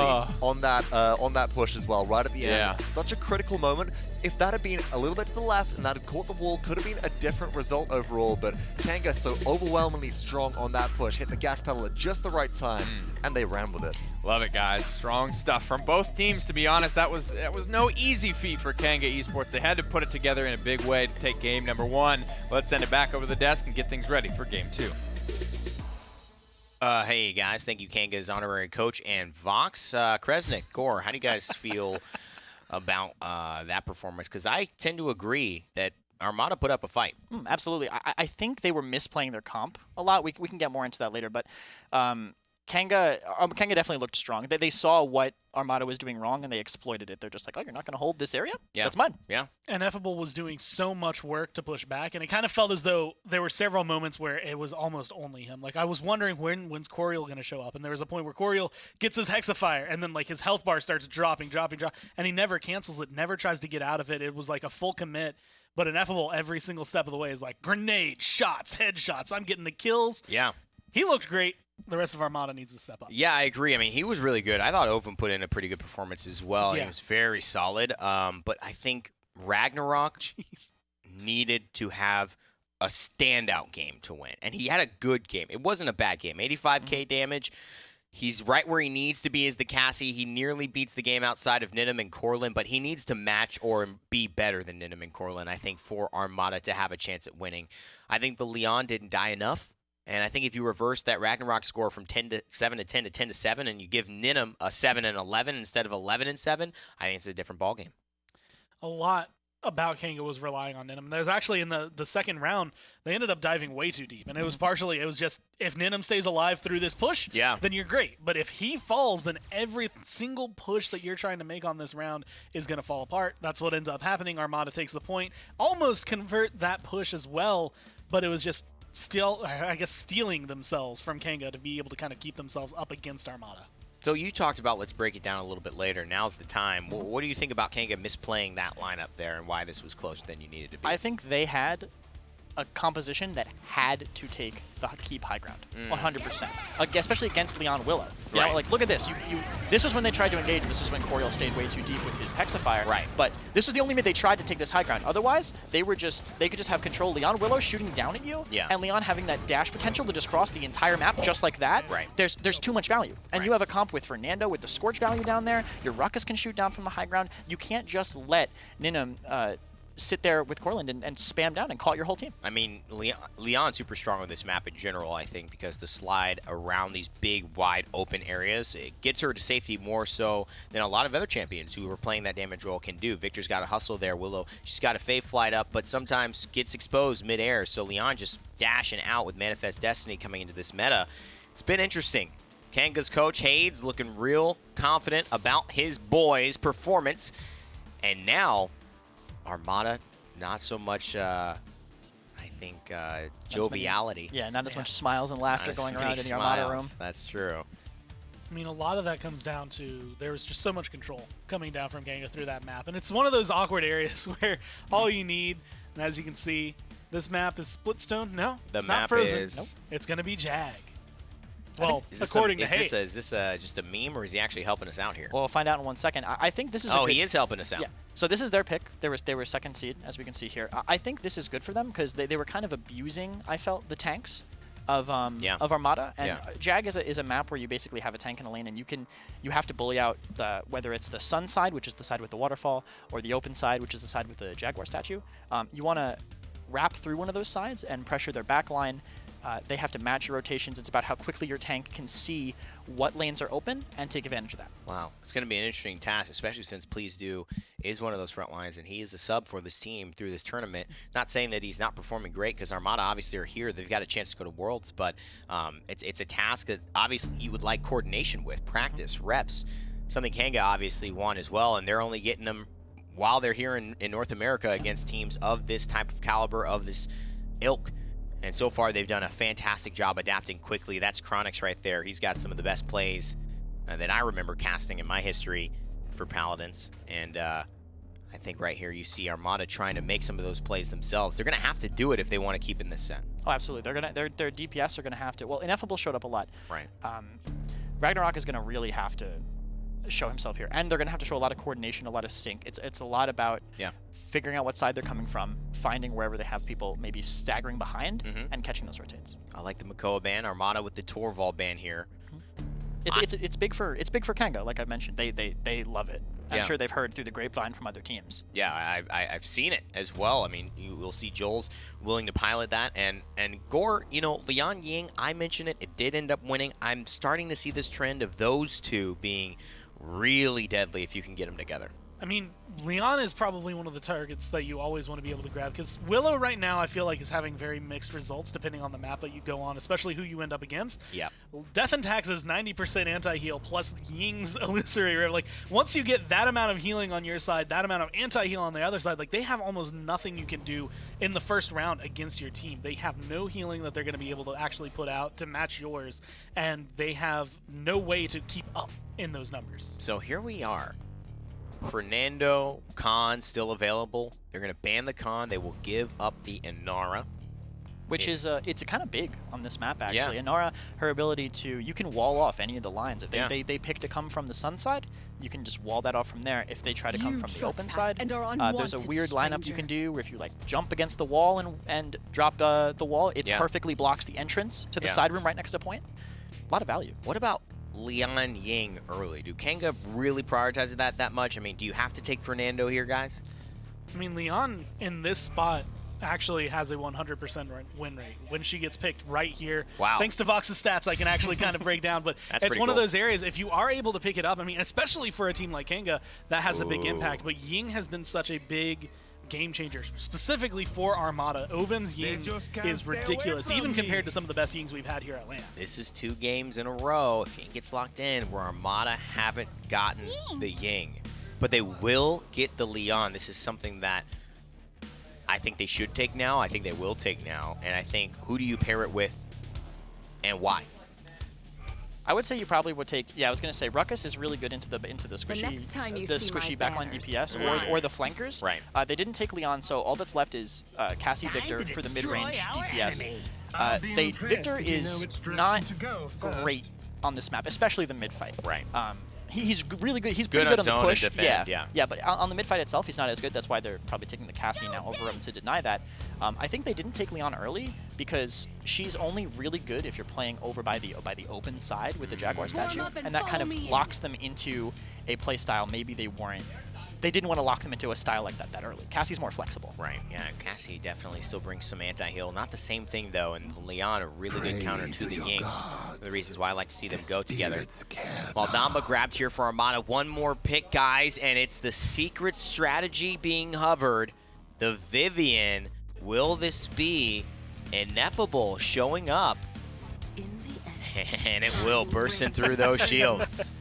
on that push as well, right at the end. Such a critical moment. If that had been a little bit to the left and that had caught the wall, could have been a different result overall, but Kanga so overwhelmingly strong on that push, hit the gas pedal at just the right time, and they ran with it. Love it, guys. Strong stuff from both teams, to be honest. That was no easy feat for Kanga Esports. They had to put it together in a big way to take game number 1. Let's send it back over the desk and get things ready for game 2. Hey, guys. Thank you, Kanga's honorary coach and Vox. Kresnik, Gore, how do you guys feel about that performance? Because I tend to agree that Armada put up a fight. Absolutely. I think they were misplaying their comp a lot. We can get more into that later, but Kanga definitely looked strong. They saw what Armada was doing wrong, and they exploited it. They're just like, oh, you're not going to hold this area? Yeah. That's mine. Yeah. Ineffable was doing so much work to push back, and it kind of felt as though there were several moments where it was almost only him. Like, I was wondering when's Coriel going to show up, and there was a point where Coriel gets his Hexafire, and then, like, his health bar starts dropping, and he never cancels it, never tries to get out of it. It was like a full commit. But Ineffable, every single step of the way, is like, grenade, shots, headshots, I'm getting the kills. Yeah. He looked great. The rest of Armada needs to step up. Yeah, I agree. I mean, he was really good. I thought Ovum put in a pretty good performance as well. Yeah. He was very solid. But I think Ragnarok needed to have a standout game to win. And he had a good game. It wasn't a bad game. 85k damage. He's right where he needs to be as the Cassie. He nearly beats the game outside of Ninem and Corlin, but he needs to match or be better than Ninem and Corlin, I think, for Armada to have a chance at winning. I think the Leon didn't die enough. And I think if you reverse that Ragnarok score from 10 to 7 to 10 to 10 to 7, and you give Ninem a 7 and 11 instead of 11 and 7, I think it's a different ballgame. A lot about Kanga was relying on Ninem. There's actually in the second round, they ended up diving way too deep. And it was just, if Ninem stays alive through this push, then you're great. But if he falls, then every single push that you're trying to make on this round is going to fall apart. That's what ends up happening. Armada takes the point, almost convert that push as well, but it was just still, I guess, stealing themselves from Kanga to be able to kind of keep themselves up against Armada. So you talked about, let's break it down a little bit later. Now's the time. What do you think about Kanga misplaying that lineup there and why this was closer than you needed to be? I think they had a composition that had to keep high ground, 100%. Especially against Leon Willow. You know, like, look at this. This was when they tried to engage. This was when Coriel stayed way too deep with his Hexafire. Right. But this was the only mid they tried to take this high ground. Otherwise, they could just have control. Leon Willow shooting down at you, and Leon having that dash potential to just cross the entire map just like that. Right. There's too much value. And you have a comp with Fernando with the Scorch value down there. Your Ruckus can shoot down from the high ground. You can't just let Ninem sit there with Corlin and spam down and call your whole team. I mean, Leon's super strong on this map in general, I think, because the slide around these big, wide, open areas, it gets her to safety more so than a lot of other champions who are playing that damage role can do. Victor's got to hustle there. Willow, she's got a fade flight up, but sometimes gets exposed mid-air, so Leon just dashing out with Manifest Destiny coming into this meta. It's been interesting. Kanga's coach, Hades, looking real confident about his boys' performance, and now Armada, not so much, I think, joviality. Not as much smiles and laughter going around in the Armada room. That's true. I mean, a lot of that comes down to there was just so much control coming down from Kanga through that map. And it's one of those awkward areas where all you need, and as you can see, this map is Splitstone. No, it's not Frozen. Nope. It's going to be Jag. Well, according to Hades. Is this just a meme, or is he actually helping us out here? Well, we'll find out in 1 second. I think this is he is helping us out. Yeah. So this is their pick. They were second seed, as we can see here. I think this is good for them because they were kind of abusing, I felt, the tanks. of Armada, and Yeah. Jag is a map where you basically have a tank in a lane, and you have to bully out whether it's the sun side, which is the side with the waterfall, or the open side, which is the side with the Jaguar statue. You want to wrap through one of those sides and pressure their back line. They have to match your rotations. It's about how quickly your tank can see what lanes are open and take advantage of that. Wow, it's going to be an interesting task, especially since Please Do is one of those front lines, and he is a sub for this team through this tournament. Not saying that he's not performing great, because Armada obviously are here. They've got a chance to go to Worlds, but it's a task that obviously you would like coordination with, practice, reps, something Kanga obviously won as well, and they're only getting them while they're here in North America against teams of this type of caliber, of this ilk. And so far, they've done a fantastic job adapting quickly. That's Chronix right there. He's got some of the best plays that I remember casting in my history for Paladins. And I think right here you see Armada trying to make some of those plays themselves. They're going to have to do it if they want to keep in this set. Oh, absolutely. Their DPS are going to have to. Well, Ineffable showed up a lot. Right. Ragnarok is going to really have to show himself here, and they're going to have to show a lot of coordination, a lot of sync. It's a lot about figuring out what side they're coming from, finding wherever they have people maybe staggering behind, and catching those rotates. I like the Makoa ban, Armada with the Torval ban here. It's big for Kanga, like I mentioned. They love it. I'm sure they've heard through the grapevine from other teams. Yeah, I've seen it as well. I mean, you will see Joel's willing to pilot that, and Gore, you know, Leon Ying, I mentioned it. It did end up winning. I'm starting to see this trend of those two being really deadly if you can get them together. I mean, Leon is probably one of the targets that you always want to be able to grab, because Willow right now I feel like is having very mixed results depending on the map that you go on, especially who you end up against. Yeah. Death and Tax's 90% anti-heal plus Ying's Illusory Rift. Like, once you get that amount of healing on your side, that amount of anti-heal on the other side, like, they have almost nothing you can do in the first round against your team. They have no healing that they're going to be able to actually put out to match yours, and they have no way to keep up in those numbers. So here we are. Fernando, Khan still available. They're going to ban the Khan. They will give up the Inara. Which is, it's kind of big on this map, actually. Yeah. Inara, her ability to, you can wall off any of the lines. If they pick to come from the sun side, you can just wall that off from there. If they try to come from the open side, there's a weird lineup you can do where if you like jump against the wall and drop the wall, it perfectly blocks the entrance to the side room right next to point. A lot of value. What about Leon Ying early? Do Kanga really prioritize that much? I mean, do you have to take Fernando here, guys? I mean, Leon in this spot actually has a 100% win rate when she gets picked right here. Wow. Thanks to Vox's stats, I can actually kind of break down, but it's one of those areas, if you are able to pick it up, I mean, especially for a team like Kanga, that has a big impact, but Ying has been such a big game changer, specifically for Armada. Ovim's Ying is ridiculous, even compared to some of the best Yings we've had here at LAN. This is 2 games in a row, if Ying gets locked in, where Armada haven't gotten the Ying. But they will get the Leon. This is something that I think they should take now. I think they will take now. And I think, who do you pair it with and why? I would say you probably would take. Yeah, I was gonna say Ruckus is really good into the squishy backline DPS or the flankers. Right. They didn't take Leon, so all that's left is Cassie Victor for the mid-range DPS. Victor is not great on this map, especially the mid-fight. Right. He's really good. He's pretty good on the push. Defend, yeah. But on the mid-fight itself, he's not as good. That's why they're probably taking the Cassie now over him to deny that. I think they didn't take Leon early because she's only really good if you're playing over by the open side with the Jaguar statue, and that kind of locks them into a play style maybe they didn't want to lock them into a style like that early. Cassie's more flexible. Right, yeah, Cassie definitely still brings some anti-heal. Not the same thing, though, and Leon, a really good counter to the Ying. One of the reasons why I like to see them go together. Maldamba grabbed here for Armada. One more pick, guys, and it's the secret strategy being hovered. The Vivian. Will this be Ineffable showing up? And it will, bursting through those shields.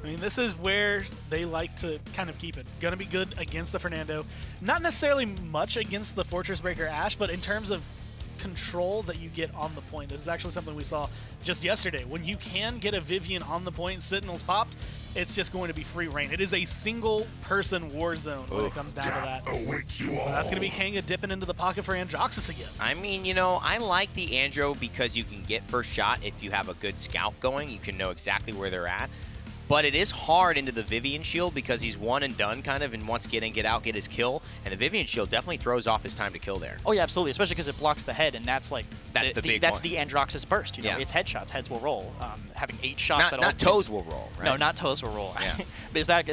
I mean, this is where they like to kind of keep it. Gonna be good against the Fernando. Not necessarily much against the Fortress Breaker Ashe, but in terms of control that you get on the point. This is actually something we saw just yesterday. When you can get a Vivian on the point, Sentinels popped, it's just going to be free reign. It is a single-person war zone when it comes down to that. That's going to be Kanga dipping into the pocket for Androxus again. I mean, you know, I like the Andro because you can get first shot if you have a good scout going. You can know exactly where they're at. but it is hard into the Vivian shield because he's one and done kind of and wants to get in, get out, get his kill. And the Vivian shield definitely throws off his time to kill there. Oh yeah, absolutely, especially because it blocks the head, and that's like That's the big that's one. the Androxus burst. You know, Yeah. it's headshots. Heads will roll. Having 8 shots Not toes will roll, right? No, not toes will roll. Yeah. Is that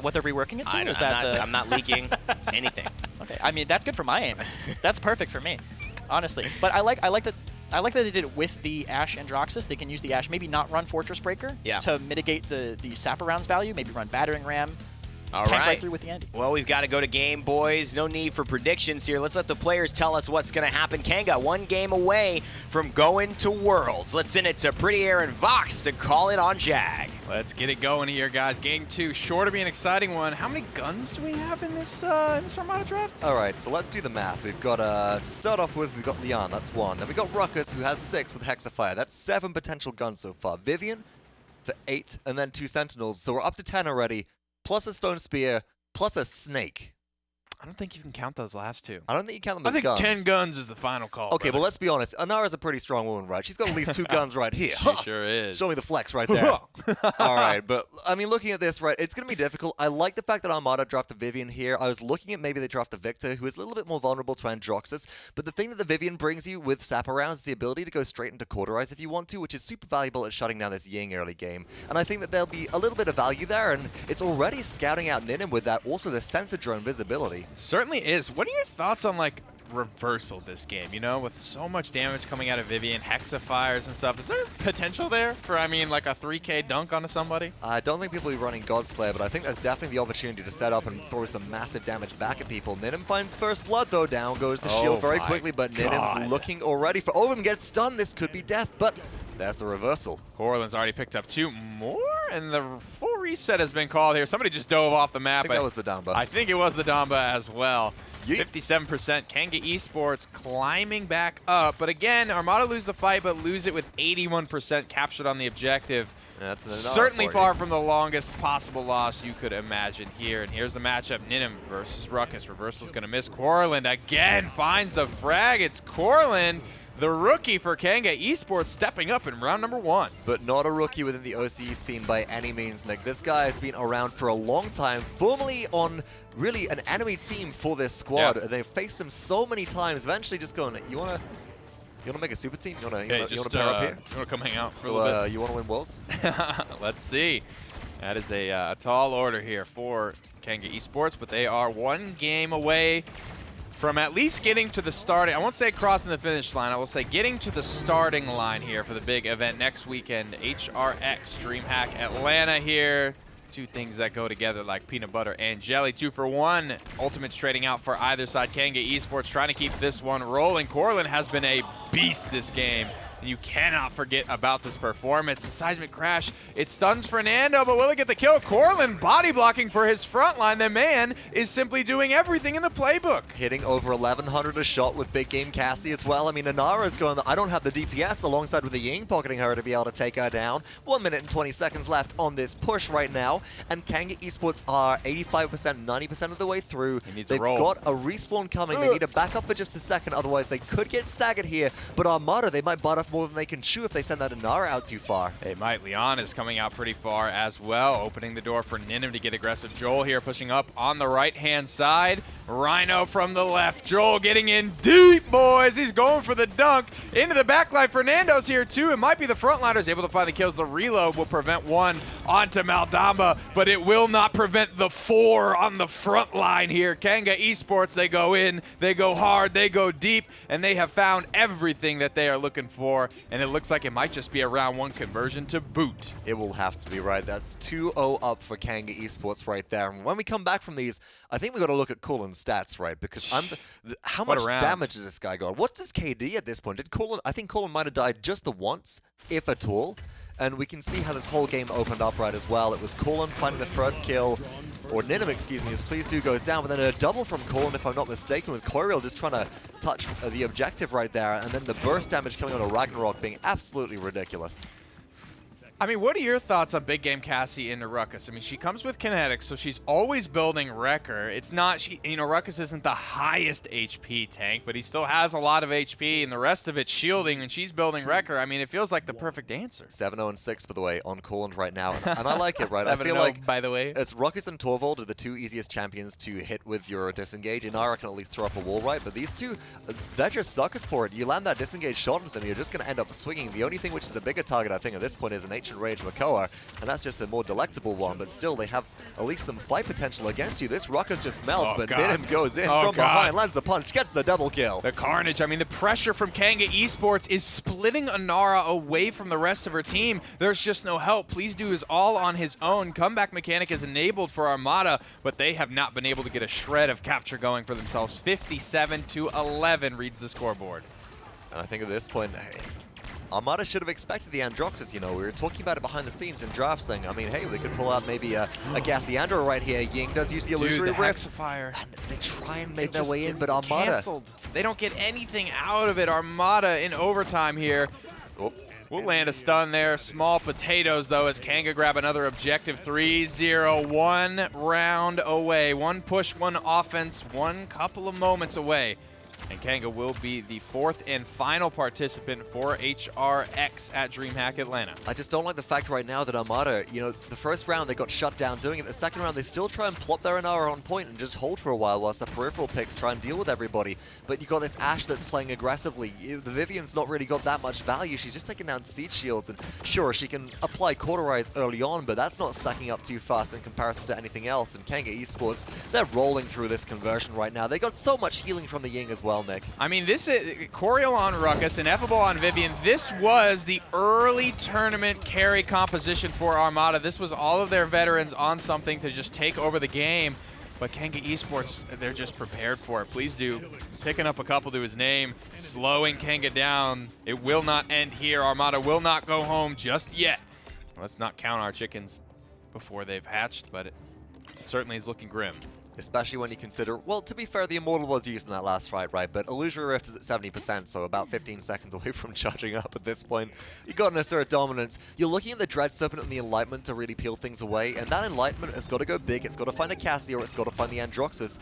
what they're reworking it to? I'm not leaking anything. Okay, I mean that's good for my aim. That's perfect for me, honestly. But I like that they did it with the Ashe Androxus. They can use the Ashe, maybe not run Fortress Breaker to mitigate the Sapper rounds value. Maybe run Battering Ram. All tank right. right through with the Andy. Well, we've got to go to game, boys. No need for predictions here. Let's let the players tell us what's going to happen. Kanga, 1 game away from going to Worlds. Let's send it to Pretty Air and Vox to call it on Jag. Let's get it going here, guys. Game 2, sure to be an exciting one. How many guns do we have in this Armada draft? All right, so let's do the math. We've got, to start off with, we've got Leon, that's 1. Then we've got Ruckus, who has 6 with Hexafire. That's 7 potential guns so far. Vivian for 8, and then 2 Sentinels. So we're up to 10 already, plus a Stone Spear, plus a Snake. I don't think you can count those last 2. I don't think you count them I as think guns. 10 guns is the final call. Okay, brother. well, let's be honest. Anara's a pretty strong woman, right? She's got at least 2 guns right here. She sure is. Show me the flex right there. All right, but I mean, looking at this, right, it's going to be difficult. I like the fact that Armada drafted Vivian here. I was looking at maybe they draft the Victor, who is a little bit more vulnerable to Androxus. But the thing that the Vivian brings you with Sapper rounds is the ability to go straight into Cauterize if you want to, which is super valuable at shutting down this Ying early game. And I think that there'll be a little bit of value there, and it's already scouting out Ninim with that. Also, the sensor drone visibility. Certainly is. What are your thoughts on, like, reversal this game, you know, with so much damage coming out of Vivian, Hexafires and stuff? Is there potential there for, I mean, like a 3K dunk onto somebody? I don't think people will be running Godslayer, but I think there's definitely the opportunity to set up and throw some massive damage back at people. Ninim finds first blood, though. Down goes the shield very quickly, but Ninim's looking already for... Oh, and gets stunned. This could be death, but there's the reversal. Corlin's already picked up 2 more, and the full reset has been called here. Somebody just dove off the map. I think that was the Damba. I think it was the Damba as well. Yeet. 57%. Kanga Esports climbing back up. But again, Armada lose the fight, but lose it with 81% captured on the objective. That's an Certainly for far you. from the longest possible loss you could imagine here. And here's the matchup. Ninim versus Ruckus. Reversal's going to miss. Corlin again finds the frag. It's Corlin, the rookie for Kanga Esports, stepping up in round number 1. But not a rookie within the OCE scene by any means, Nick. This guy has been around for a long time, formerly on really an enemy team for this squad. Yeah. They've faced him so many times, eventually just going, you wanna make a super team? You wanna pair up here? You want to come hang out for a So little bit? you wanna win Worlds? Let's see. That is a tall order here for Kanga Esports, but they are 1 game away from at least getting to the starting, I won't say crossing the finish line, I will say getting to the starting line here for the big event next weekend, HRX DreamHack Atlanta here. 2 things that go together like peanut butter and jelly. 2 for 1. Ultimates trading out for either side. Kanga Esports trying to keep this one rolling. Corlin has been a beast this game. And you cannot forget about this performance. The seismic crash, it stuns Fernando, but will it get the kill? Corlin body blocking for his front line. The man is simply doing everything in the playbook. Hitting over 1,100 a shot with Big Game Cassie as well. I mean, Anara's going, I don't have the DPS alongside with the Ying pocketing her to be able to take her down. 1 minute and 20 seconds left on this push right now. And Kanga Esports are 85%, 90% of the way through. They've got a respawn coming. They need to back up for just a second, otherwise they could get staggered here. But Armada, they might butt off more than they can chew if they send that Anara out too far. They might. Leon is coming out pretty far as well, opening the door for Ninim to get aggressive. Joel here pushing up on the right-hand side. Rhino from the left. Joel getting in deep, boys. He's going for the dunk. Into the backline. Fernando's here too. It might be the frontliners able to find the kills. The reload will prevent 1 onto Maldamba, but it will not prevent the 4 on the front line here. Kanga Esports, they go in, they go hard, they go deep, and they have found everything that they are looking for. And it looks like it might just be a round 1 conversion to boot. It will have to be, right? That's 2-0 up for Kanga Esports right there. And when we come back from these, I think we got to look at Corlin's stats, right? Because how much damage has this guy got? What's his KD at this point? I think Corlin might have died just the once, if at all. And we can see how this whole game opened up right as well. It was Corlin finding the first kill, or Ninim, excuse me, as Please Do goes down, but then a double from Corlin, if I'm not mistaken, with Coryell just trying to touch the objective right there, and then the burst damage coming on a Ragnarok being absolutely ridiculous. I mean, what are your thoughts on big game Cassie into Ruckus? I mean, she comes with kinetics, so she's always building Wrecker. It's not, Ruckus isn't the highest HP tank, but he still has a lot of HP, and the rest of it's shielding, and she's building Wrecker. I mean, it feels like the perfect answer. 7-0-6, by the way, on Corland right now, and I like it, right? I feel like, by the way, it's Ruckus and Torvald are the two easiest champions to hit with your disengage, and I can at least throw up a wall, right? But these two, they're just suckers for it. You land that disengage shot with them, you're just going to end up swinging. The only thing which is a bigger target, I think, at this point is an Ancient Rage Makoa, and that's just a more delectable one, but still, they have at least some fight potential against you. This Ruckus just melts, but Minim goes in from behind, lands the punch, gets the double kill. The carnage, I mean, the pressure from Kanga Esports is splitting Anara away from the rest of her team. There's just no help. Please Do is all on his own. Comeback mechanic is enabled for Armada, but they have not been able to get a shred of capture going for themselves. 57-11 reads the scoreboard. And I think at this point, Armada should have expected the Androxus, we were talking about it behind the scenes in draft, saying, I mean, hey, they could pull out maybe a Gassiandra right here. Ying does use the Illusory Rift. Fire. And they try and make their way in, but Armada... Canceled. They don't get anything out of it. Armada in overtime here. Oh. We'll land a stun there. Small potatoes, though, as Kanga grab another objective. 3-0, 1 round away. One push, one offense, one couple of moments away. And Kanga will be the 4th and final participant for HRX at DreamHack Atlanta. I just don't like the fact right now that Armada, the first round they got shut down doing it. The second round they still try and plop their Inara on point and just hold for a while whilst the peripheral picks try and deal with everybody. But you got this Ashe that's playing aggressively. The Vivian's not really got that much value. She's just taking down Siege Shields, and sure, she can apply Cauterize early on, but that's not stacking up too fast in comparison to anything else. And Kanga Esports, they're rolling through this conversion right now. They got so much healing from the Ying as well, Nick. I mean, this is Coriel on Ruckus, Ineffable on Vivian. This was the early tournament carry composition for Armada. This was all of their veterans on something to just take over the game. But Kanga Esports, they're just prepared for it. Please do. Picking up a couple to his name, slowing Kanga down. It will not end here. Armada will not go home just yet. Let's not count our chickens before they've hatched, but it certainly is looking grim. Especially when you consider, well, to be fair, the Immortal was used in that last fight, right? But Illusory Rift is at 70%, so about 15 seconds away from charging up at this point. You got an Asura Dominance. You're looking at the Dread Serpent and the Enlightenment to really peel things away, and that Enlightenment has got to go big. It's got to find a Cassie or it's got to find the Androxus.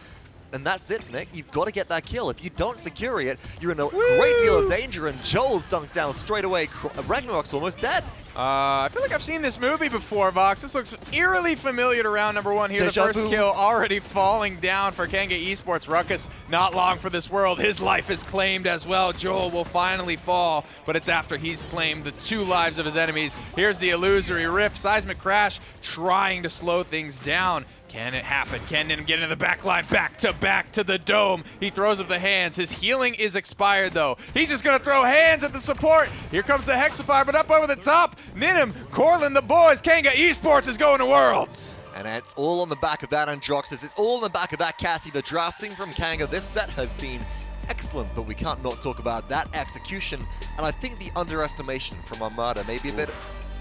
And that's it, Nick. You've got to get that kill. If you don't secure it, you're in a great deal of danger, and Joel's dunks down straight away. Ragnarok's almost dead. I feel like I've seen this movie before, Vox. This looks eerily familiar to round number 1 here. The first kill already falling down for Kanga Esports. Ruckus, not long for this world. His life is claimed as well. Joel will finally fall, but it's after he's claimed the 2 lives of his enemies. Here's the Illusory Rift. Seismic Crash trying to slow things down. Can it happen? Can Nim get into the back line? Back to the dome. He throws up the hands. His healing is expired, though. He's just going to throw hands at the support. Here comes the Hexafire, but up over the top. Ninim, Corlin, the boys. Kanga Esports is going to Worlds. And it's all on the back of that Androxus. It's all on the back of that Cassie. The drafting from Kanga this set has been excellent, but we can't not talk about that execution. And I think the underestimation from Armada, maybe a bit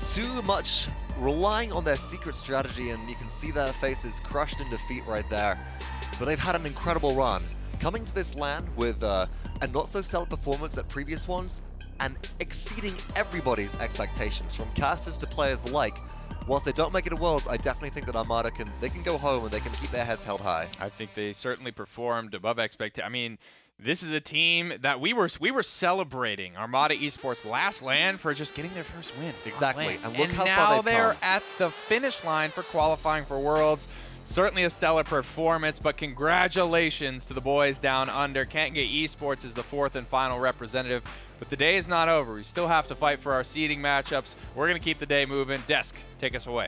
too much relying on their secret strategy, and you can see their faces crushed in defeat right there. But they've had an incredible run. Coming to this land with a not-so-stellar performance at previous ones, and exceeding everybody's expectations, from casters to players alike. Whilst they don't make it to Worlds, I definitely think that Armada can go home and they can keep their heads held high. I think they certainly performed above expectations. I mean, this is a team that we were celebrating Armada Esports last land for just getting their first win. Exactly, and look how now far they've they're come. at the finish line for qualifying for Worlds. Certainly a stellar performance, but congratulations to the boys down under. Kanga Esports is the 4th and final representative, but the day is not over. We still have to fight for our seeding matchups. We're going to keep the day moving. Desk, take us away.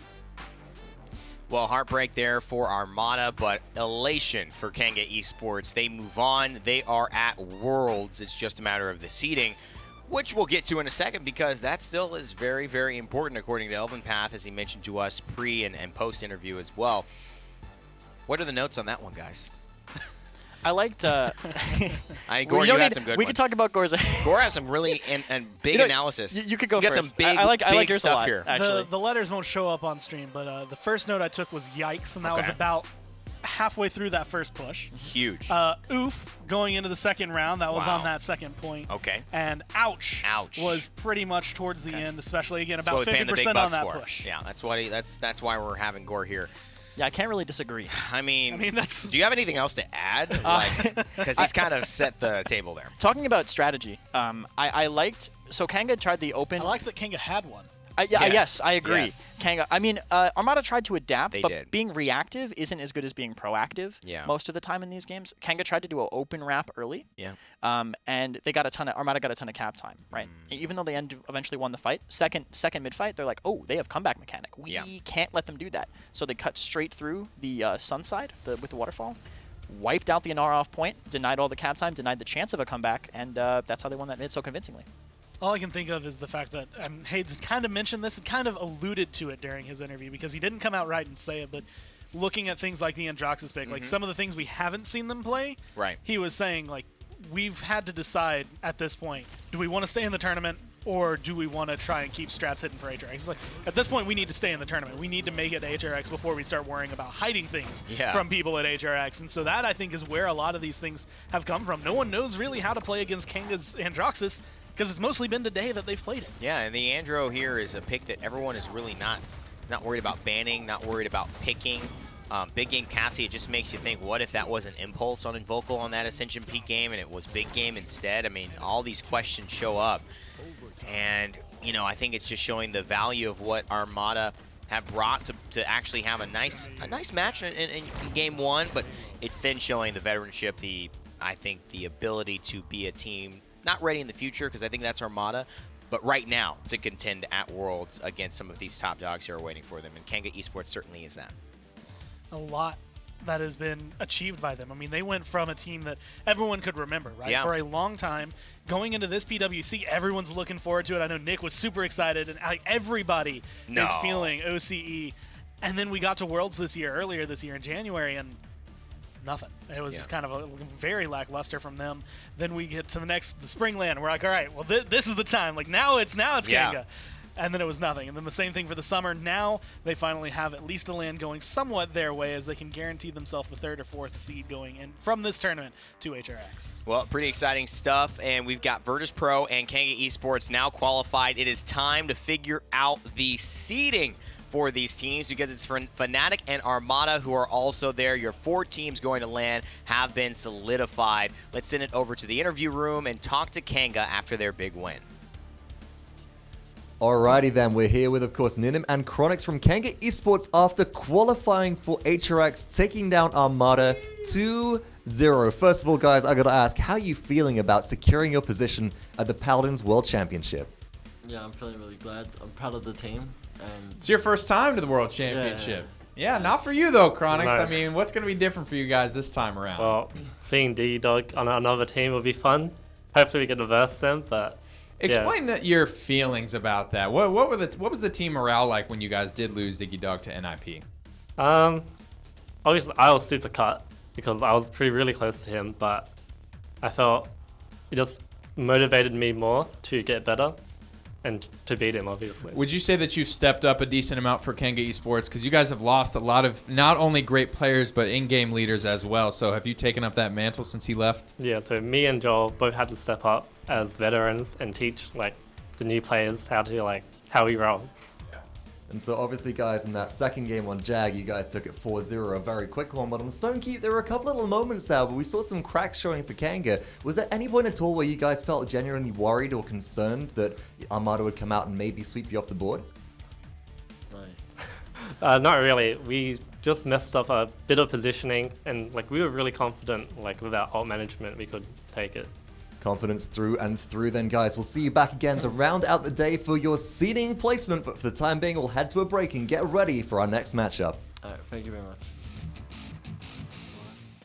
Well, heartbreak there for Armada, but elation for Kanga Esports. They move on. They are at Worlds. It's just a matter of the seeding, which we'll get to in a second, because that still is very, very important, according to Elvin Path, as he mentioned to us pre and post interview as well. What are the notes on that one, guys? I liked. Gore, you had some good We ones. could talk about Gore's. Gore has some really and big analysis. You could go you got first. some big, I like big yours stuff a lot, here. actually. The letters won't show up on stream, but the first note I took was yikes, and that was about halfway through that first push. Huge. Oof going into the second round. That was Wow. on that second point. Okay. And ouch. Ouch. Was pretty much towards the end, especially again That's about what we paying the big 50% on bucks that for. push. Yeah, that's why we're having Gore here. Yeah, I can't really disagree. I mean, that's. do you have anything else to add? Because he's kind of set the table there. Talking about strategy, I liked. So Kanga tried the open. I liked that Kanga had one. Yes, I agree. Yes. Kanga. I mean, Armada tried to adapt, They but did. being reactive isn't as good as being proactive. Yeah. Most of the time in these games, Kanga tried to do an open wrap early. Yeah. And they got Armada got a ton of cap time, right? Even though they eventually won the fight, second mid fight, they're like, oh, they have comeback mechanic. We can't let them do that. So they cut straight through the sun side with the waterfall, wiped out the Inara off point, denied all the cap time, denied the chance of a comeback, and that's how they won that mid so convincingly. All I can think of is the fact that Hayes kind of mentioned this and kind of alluded to it during his interview because he didn't come out right and say it, but looking at things like the Androxus pick, like some of the things we haven't seen them play, Right. he was saying, like, we've had to decide at this point, do we want to stay in the tournament or do we want to try and keep strats hidden for HRX? It's like, at this point, we need to stay in the tournament. We need to make it to HRX before we start worrying about hiding things from people at HRX. And so that, I think, is where a lot of these things have come from. No one knows really how to play against Kanga's Androxus, because it's mostly been today that they've played it. Yeah, and the Andro here is a pick that everyone is really not worried about banning, not worried about picking. Big Game Cassie, it just makes you think, what if that was an impulse on Invocal on that Ascension Peak game and it was Big Game instead? I mean, all these questions show up. And, you know, I think it's just showing the value of what Armada have brought to actually have a nice match in game one, but it's then showing the veteranship, I think the ability to be a team not ready in the future, because I think that's Armada, but right now to contend at Worlds against some of these top dogs who are waiting for them, and Kanga Esports certainly is that. A lot that has been achieved by them. I mean, they went from a team that everyone could remember, right? Yeah. For a long time, going into this PWC, everyone's looking forward to it. I know Nick was super excited, and everybody is feeling OCE. And then we got to Worlds earlier this year in January, and nothing. It was just kind of a very lackluster from them. Then we get to the spring land. We're like, all right, well, this is the time. Like, now it's Kanga. And then it was nothing. And then the same thing for the summer. Now they finally have at least a land going somewhat their way, as they can guarantee themselves the 3rd or 4th seed going in from this tournament to HRX. Well, pretty exciting stuff, and we've got Virtus Pro and Kanga Esports now qualified. It is time to figure out the seeding for these teams, because it's for Fnatic and Armada who are also there. Your 4 teams going to LAN have been solidified. Let's send it over to the interview room and talk to Kanga after their big win. Alrighty then, we're here with, of course, Ninim and Chronix from Kanga Esports after qualifying for HRX, taking down Armada 2-0. First of all, guys, I gotta ask, how are you feeling about securing your position at the Paladins World Championship? Yeah, I'm feeling really glad. I'm proud of the team. And It's your first time to the World Championship. Yeah, not for you though, Chronix. No. I mean, what's going to be different for you guys this time around? Well, seeing D-Dog on another team will be fun. Hopefully we get to verse them, but Explain your feelings about that. What was the team morale like when you guys did lose Diggy Dog to NIP? Obviously I was super cut because I was really close to him, but I felt it just motivated me more to get better and to beat him, obviously. Would you say that you've stepped up a decent amount for Kanga Esports? Because you guys have lost a lot of not only great players, but in-game leaders as well. So have you taken up that mantle since he left? Yeah, so me and Joel both had to step up as veterans and teach the new players how we roll. And so obviously, guys, in that second game on Jag, you guys took it 4-0, a very quick one. But on Stonekeep, there were a couple little moments there where we saw some cracks showing for Kanga. Was there any point at all where you guys felt genuinely worried or concerned that Armada would come out and maybe sweep you off the board? right. Not really. We just messed up a bit of positioning, and we were really confident with our ult management we could take it. Confidence through and through then, guys. We'll see you back again to round out the day for your seeding placement. But for the time being, we'll head to a break and get ready for our next matchup. All right, thank you very much.